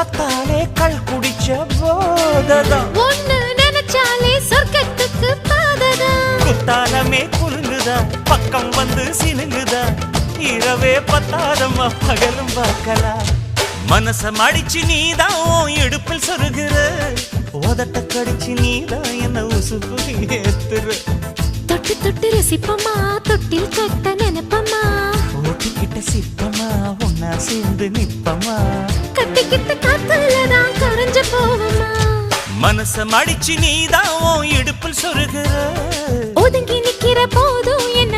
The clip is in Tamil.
பார்த்தாலே கள் குடிச்ச போததான் ஒன்னு நினைச்சாலே சொர்க்கத்துக்கு பாததான் குத்தாலமே குலுங்குதா பக்கம் வந்து சினுங்குதா இரவே பத்தாதம்மா பகலும் பார்க்கலாம் மனச மடிச்சு நீதான் இடுப்பில் சொருகிற உதட்ட கடிச்சு நீதான் என்ன உசுப்பு ஏத்துற தொட்டு தொட்டு ரசிப்பமா தொட்டில் கட்ட நினைப்பமா ஓட்டிக்கிட்ட சிப்பமா ஒன்னா சேர்ந்து நிப்பமா கட்டிக்கிட்ட காத்துலதான் கரைஞ்ச போவமா மனச மடிச்சு நீதான் இடுப்பில் சொருகிற ஒதுங்கி நிக்கிற போதும் என்